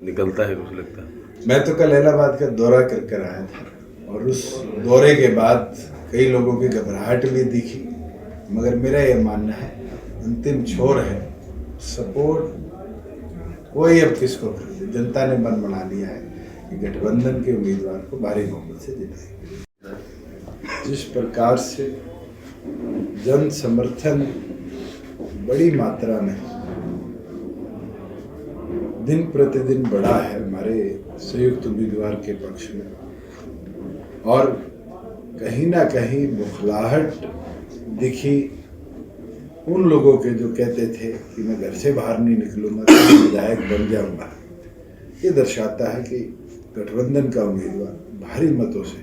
निकलता है कुछ लगता है। मैं तो कल इलाहाबाद का दौरा कर आया था और उस दौरे के बाद कई लोगों की घबराहट भी दिखी, मगर मेरा ये मानना है अंतिम छोर है, सपोर्ट कोई अब किसको करे, जनता ने मन बना लिया है कि गठबंधन के उम्मीदवार को भारी बहुमत से जिताएगी। जिस प्रकार से जन समर्थन बड़ी मात्रा में दिन प्रतिदिन बढ़ा है हमारे संयुक्त उम्मीदवार के पक्ष में, और कहीं ना कहीं बुखलाहट दिखी उन लोगों के जो कहते थे कि मैं घर से बाहर नहीं निकलूंगा तो विधायक बन जाऊंगा। ये दर्शाता है कि गठबंधन का उम्मीदवार भारी मतों से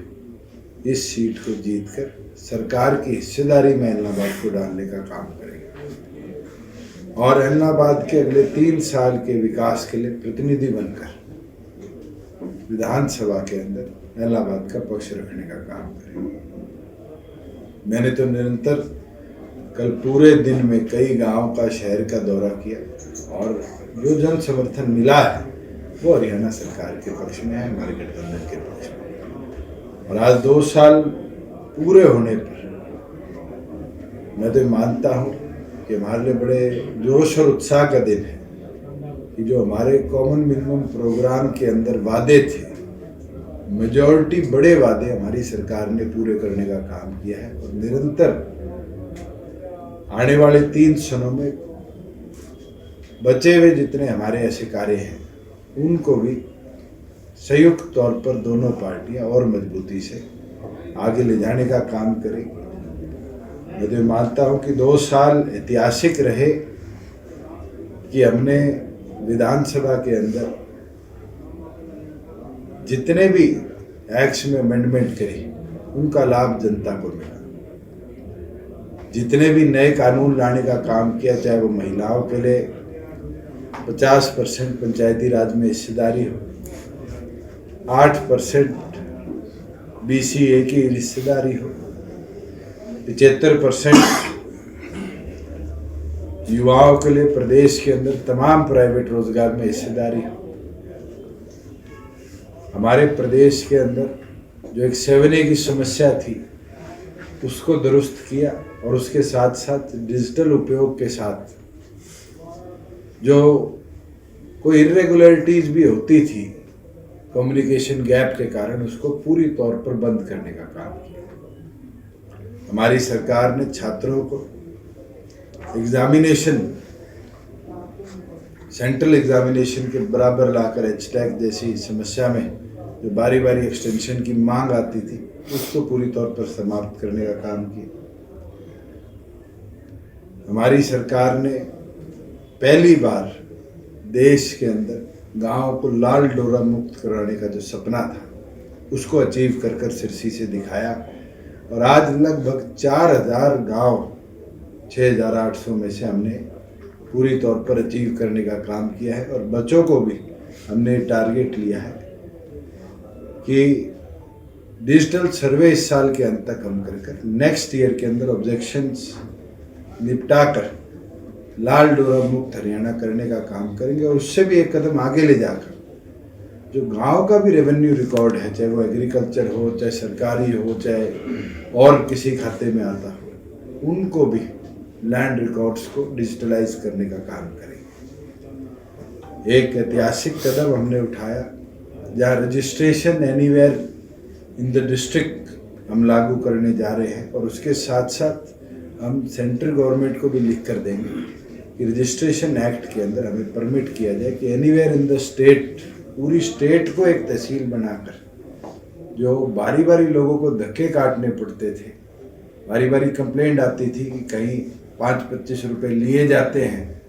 इस सीट को जीतकर सरकार की हिस्सेदारी में इलाहाबाद को डालने का काम करेगा और इलाहाबाद के अगले 3 साल के विकास के लिए प्रतिनिधि बनकर विधानसभा के अंदर इलाहाबाद का पक्ष रखने का काम करेगा। मैंने तो निरंतर कल पूरे दिन में कई गांव का, शहर का दौरा किया और जो जन समर्थन मिला है वो हरियाणा सरकार के पक्ष में है, हमारे गठबंधन के पक्ष में। और आज 2 साल पूरे होने पर मैं तो मानता हूँ कि हमारे लिए बड़े जोश और उत्साह का दिन है कि जो हमारे कॉमन मिनिमम प्रोग्राम के अंदर वादे थे, मेजॉरिटी बड़े वादे हमारी सरकार ने पूरे करने का काम किया है और निरंतर आने वाले 3 सालों में बचे हुए जितने हमारे ऐसे कार्य हैं उनको भी संयुक्त तौर पर दोनों पार्टियां और मजबूती से आगे ले जाने का काम करेगी। मैं तो मानता हूं कि 2 साल ऐतिहासिक रहे कि हमने विधानसभा के अंदर जितने भी एक्ट्स में अमेंडमेंट करी उनका लाभ जनता को मिला। जितने भी नए कानून लाने का काम किया, चाहे वो महिलाओं के लिए 50% पंचायती राज में हिस्सेदारी हो, 8% BCA की हिस्सेदारी हो, 75% युवाओं के लिए प्रदेश के अंदर तमाम प्राइवेट रोजगार में हिस्सेदारी हो, हमारे प्रदेश के अंदर जो एक 7A की समस्या थी उसको दुरुस्त किया और उसके साथ साथ डिजिटल उपयोग के साथ जो कोई इरेगुलरिटीज भी होती थी कम्युनिकेशन गैप के कारण, उसको पूरी तौर पर बंद करने का काम किया। हमारी सरकार ने छात्रों को एग्जामिनेशन, सेंट्रल एग्जामिनेशन के बराबर लाकर HTAC जैसी समस्या में जो बारी बारी एक्सटेंशन की मांग आती थी उसको पूरी तौर पर समाप्त करने का काम किया। हमारी सरकार ने पहली बार देश के अंदर गांव को लाल डोरा मुक्त कराने का जो सपना था उसको अचीव कर सिरसी से दिखाया और आज लगभग 4000 गांव 6800 में से हमने पूरी तौर पर अचीव करने का काम किया है। और बच्चों को भी हमने टारगेट लिया है कि डिजिटल सर्वे इस साल के अंत तक हम कर नेक्स्ट ईयर के अंदर ऑब्जेक्शंस निपटा कर लाल डोरा मुक्त हरियाणा करने का काम करेंगे। और उससे भी एक कदम आगे ले जाकर जो गांव का भी रेवेन्यू रिकॉर्ड है, चाहे वो एग्रीकल्चर हो, चाहे सरकारी हो, चाहे और किसी खाते में आता हो, उनको भी लैंड रिकॉर्ड्स को डिजिटलाइज करने का काम करेंगे। एक ऐतिहासिक कदम हमने उठाया जहाँ registration anywhere in the district हम लागू करने जा रहे हैं और उसके साथ साथ हम सेंट्रल गवर्नमेंट को भी लिख कर देंगे कि रजिस्ट्रेशन एक्ट के अंदर हमें परमिट किया जाए कि एनीवेयर इन द स्टेट, पूरी स्टेट को एक तहसील बनाकर जो बारी बारी लोगों को धक्के काटने पड़ते थे, बारी बारी कंप्लेंट आती थी कि कहीं 5-25 रुपये लिए जाते हैं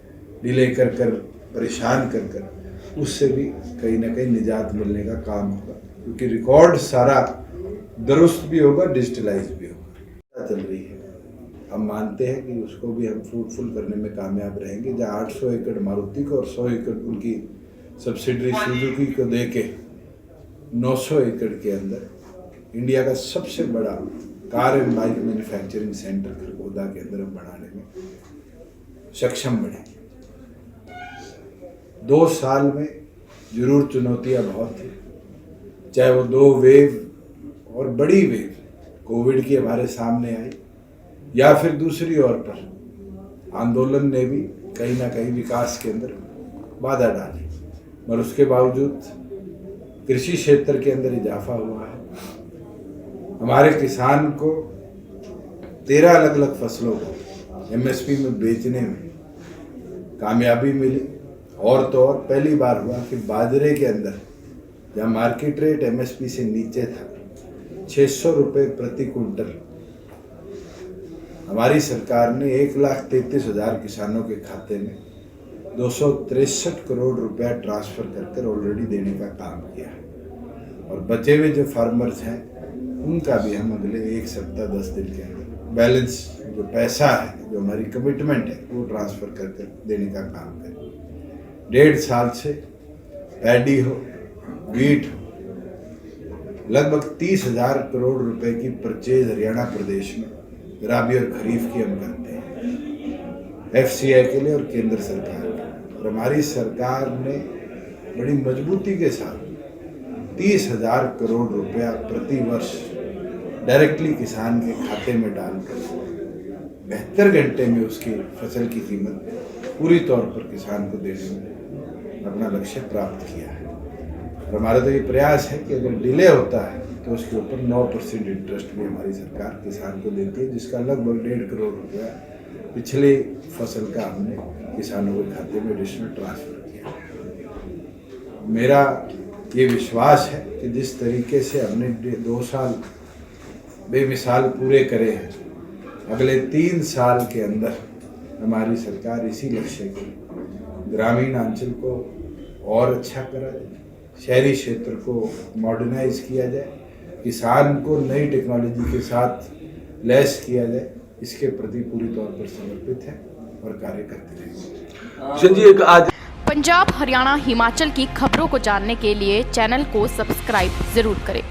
डिले कर परेशान कर, उससे भी कहीं ना कहीं निजात मिलने का काम होगा, क्योंकि रिकॉर्ड सारा दुरुस्त भी होगा, डिजिटलाइज भी होगा। चल रही है, हम मानते हैं कि उसको भी हम फ्रूटफुल करने में कामयाब रहेंगे। जहाँ 800 एकड़ मारुति को और 100 एकड़ उनकी सब्सिडरी सुजुकी को दे के 900 एकड़ के अंदर इंडिया का सबसे बड़ा car and bike manufacturing centre Kharkhoda के अंदर हम बनाने में सक्षम बने। 2 साल में जरूर चुनौतियां बहुत थी, चाहे वो 2 वेव और बड़ी वेव कोविड की हमारे सामने आई, या फिर दूसरी ओर पर आंदोलन ने भी कहीं ना कहीं विकास के अंदर बाधा डाली, पर उसके बावजूद कृषि क्षेत्र के अंदर इजाफा हुआ है। हमारे किसान को 13 अलग अलग फसलों को एमएसपी में बेचने में कामयाबी मिली, और तो और पहली बार हुआ कि बाजरे के अंदर जहाँ मार्केट रेट एमएसपी से नीचे था 600 रुपये प्रति कुंटल, हमारी सरकार ने 1,33,000 किसानों के खाते में 263 करोड़ रुपया ट्रांसफर कर ऑलरेडी देने का काम किया है। और बचे हुए जो फार्मर्स हैं उनका भी हम अगले 1 सप्ताह 10 दिन के अंदर बैलेंस जो पैसा है, जो हमारी कमिटमेंट है, वो ट्रांसफर कर देने का काम करें। 1.5 साल से पैडी हो, वीट हो, लगभग 30,000 करोड़ रुपए की परचेज हरियाणा प्रदेश में राबी और खरीफ की हम करते हैं, एफसीआई के लिए और केंद्र सरकार के। और हमारी सरकार ने बड़ी मजबूती के साथ 30,000 करोड़ रुपया प्रति वर्ष डायरेक्टली किसान के खाते में डालकर 72 घंटे में उसकी फसल की कीमत पूरी तौर पर किसान को देने में अपना लक्ष्य प्राप्त किया है। और हमारा तो ये प्रयास है कि अगर डिले होता है तो उसके ऊपर 9% इंटरेस्ट भी हमारी सरकार किसान को देती है, जिसका लगभग 1.5 करोड़ रुपया पिछले फसल का हमने किसानों के खाते में एडिशनल ट्रांसफर किया। मेरा ये विश्वास है कि जिस तरीके से हमने 2 साल बेमिसाल पूरे करे हैं, अगले 3 साल के अंदर हमारी सरकार इसी लक्ष्य के ग्रामीण अंचल को और अच्छा करा जाए, शहरी क्षेत्र को मॉडर्नाइज किया जाए, किसान को नई टेक्नोलॉजी के साथ लैस किया जाए, इसके प्रति पूरी तौर पर समर्पित है और कार्य करते रहेंगे। जी, एक आज पंजाब, हरियाणा, हिमाचल की खबरों को जानने के लिए चैनल को सब्सक्राइब जरूर करें।